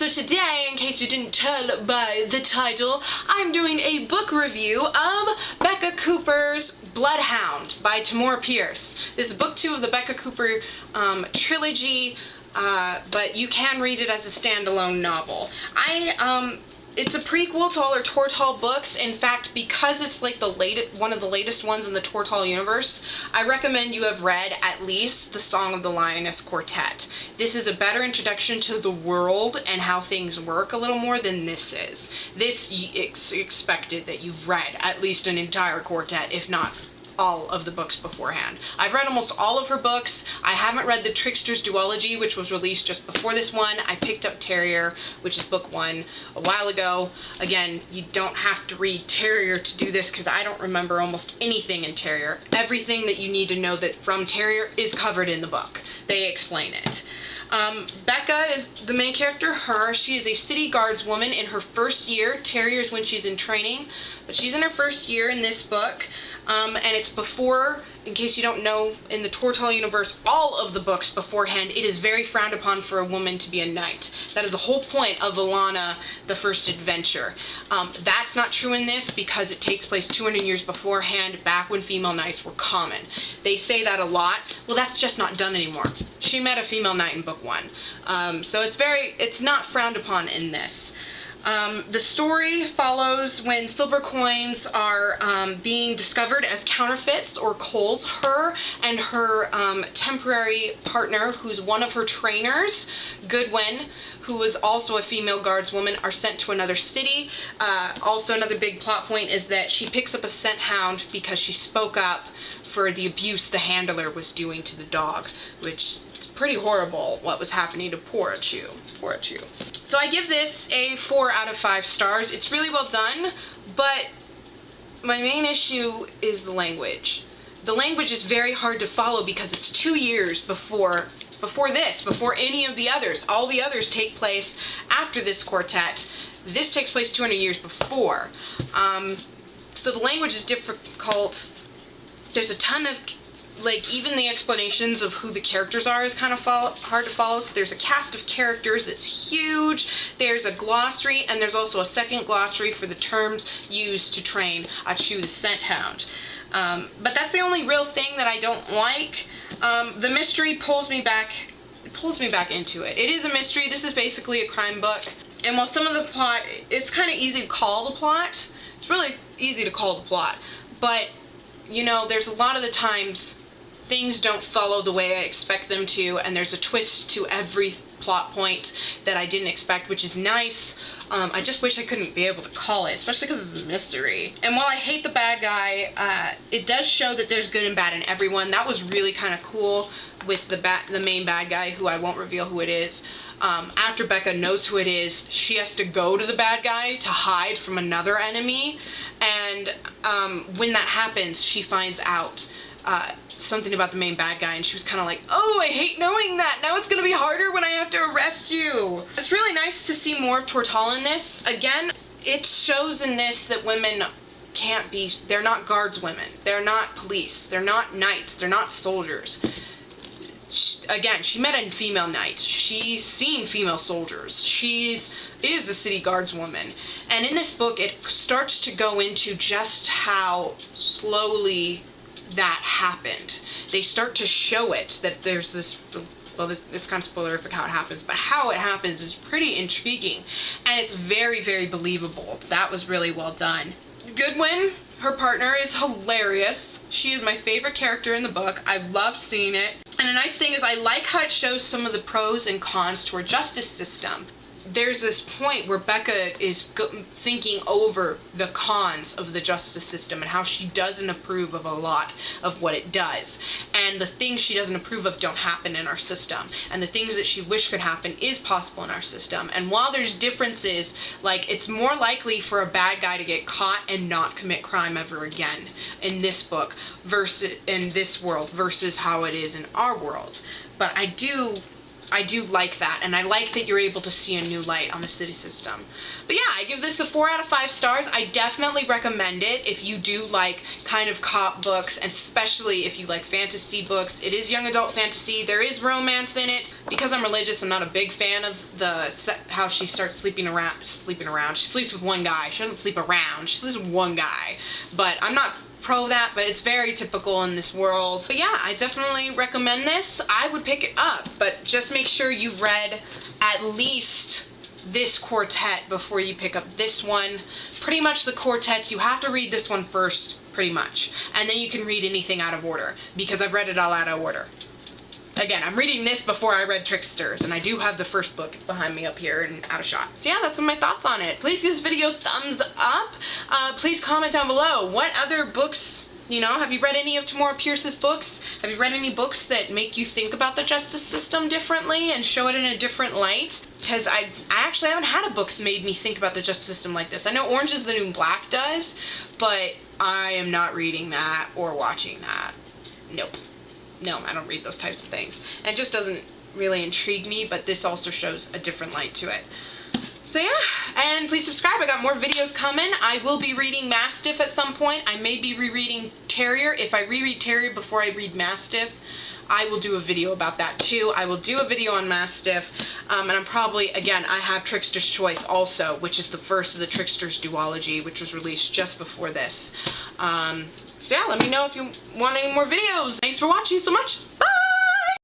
So today, in case you didn't tell by the title, I'm doing a book review of Beka Cooper's Bloodhound by Tamora Pierce. This is book 2 of the Beka Cooper trilogy, but you can read it as a standalone novel. It's a prequel to all her Tortall books. In fact, because it's like one of the latest ones in the Tortall universe, I recommend you have read at least The Song of the Lioness Quartet. This is a better introduction to the world and how things work a little more than this is. This expected that you've read at least an entire quartet, if not all of the books beforehand. I've read almost all of her books. I haven't read The Trickster's Duology, which was released just before this one. I picked up Terrier, which is book 1, a while ago. Again, you don't have to read Terrier to do this because I don't remember almost anything in Terrier. Everything that you need to know that from Terrier is covered in the book. They explain it. Beka is the main character. She is a city guardswoman in her first year. Terrier is when she's in training, but she's in her first year in this book. And it's before, in case you don't know, in the Tortall universe, all of the books beforehand, it is very frowned upon for a woman to be a knight. That is the whole point of Alana, the First Adventure. That's not true in this because it takes place 200 years beforehand, back when female knights were common. They say that a lot. Well, that's just not done anymore. She met a female knight in book 1. So it's not frowned upon in this. The story follows when silver coins are being discovered as counterfeits or coals. Her and her temporary partner, who's one of her trainers, Goodwin, who is also a female guardswoman, are sent to another city. Also, another big plot point is that she picks up a scent hound because she spoke up for the abuse the handler was doing to the dog, which is pretty horrible what was happening to poor Chu. Poor Chu. So I give this a 4 out of 5 stars. It's really well done, but my main issue is the language. The language is very hard to follow because it's 2 years before any of the others. All the others take place after this quartet. This takes place 200 years before. So the language is difficult. There's a ton of, even the explanations of who the characters are is kind of hard to follow. So there's a cast of characters that's huge. There's a glossary, and there's also a second glossary for the terms used to train Chu the Scent Hound. But that's the only real thing that I don't like. The mystery pulls me back into it. It is a mystery. This is basically a crime book. And while some of the plot, it's kind of easy to call the plot. It's really easy to call the plot. But, you know, there's a lot of the times things don't follow the way I expect them to, and there's a twist to every plot point that I didn't expect, which is nice. I just wish I couldn't be able to call it, especially because it's a mystery. And while I hate the bad guy, it does show that there's good and bad in everyone. That was really kind of cool with the main bad guy, who I won't reveal who it is. After Beka knows who it is, she has to go to the bad guy to hide from another enemy, and when that happens, she finds out something about the main bad guy, and she was kind of like, oh, I hate knowing that. Now it's going to be harder when I have to arrest you. It's really nice to see more of Tortall in this. Again, it shows in this that women can't be, they're not guardswomen. They're not police. They're not knights. They're not soldiers. Again, she met a female knight. She's seen female soldiers. Is a city guardswoman. And in this book, it starts to go into just how slowly that happened. They start to show it, that there's this, well, it's kind of spoilerific how it happens, but how it happens is pretty intriguing, and it's very, very believable. That was really well done. Goodwin, her partner, is hilarious. She is my favorite character in the book. I love seeing it. And a nice thing is I like how it shows some of the pros and cons to our justice system. There's this point where Beka is thinking over the cons of the justice system and how she doesn't approve of a lot of what it does. And the things she doesn't approve of don't happen in our system. And the things that she wished could happen is possible in our system. And while there's differences, like, it's more likely for a bad guy to get caught and not commit crime ever again in this book versus in this world versus how it is in our world. But I do I do like that, and I like that you're able to see a new light on the city system. But yeah, I give this a 4 out of 5 stars. I definitely recommend it if you do like kind of cop books, and especially if you like fantasy books. It is young adult fantasy. There is romance in it. Because I'm religious, I'm not a big fan of how she starts sleeping around. She sleeps with one guy. She doesn't sleep around. She sleeps with one guy. But I'm not pro that, but it's very typical in this world. But yeah, I definitely recommend this. I would pick it up, but just make sure you've read at least this quartet before you pick up this one. Pretty much the quartets, you have to read this one first, pretty much. And then you can read anything out of order, because I've read it all out of order. Again, I'm reading this before I read Tricksters, and I do have the first book. It's behind me up here and out of shot. So yeah, that's my thoughts on it. Please give this video a thumbs up. Please comment down below. What other books, you know, have you read any of Tamora Pierce's books? Have you read any books that make you think about the justice system differently and show it in a different light? Because I actually haven't had a book that made me think about the justice system like this. I know Orange is the New Black does, but I am not reading that or watching that. Nope. No, I don't read those types of things. And it just doesn't really intrigue me, but this also shows a different light to it. So yeah, and please subscribe. I got more videos coming. I will be reading Mastiff at some point. I may be rereading Terrier. If I reread Terrier before I read Mastiff, I will do a video about that too. I will do a video on Mastiff, and I'm probably, again, I have Trickster's Choice also, which is the first of the Trickster's duology, which was released just before this. So yeah, let me know if you want any more videos. Thanks for watching so much.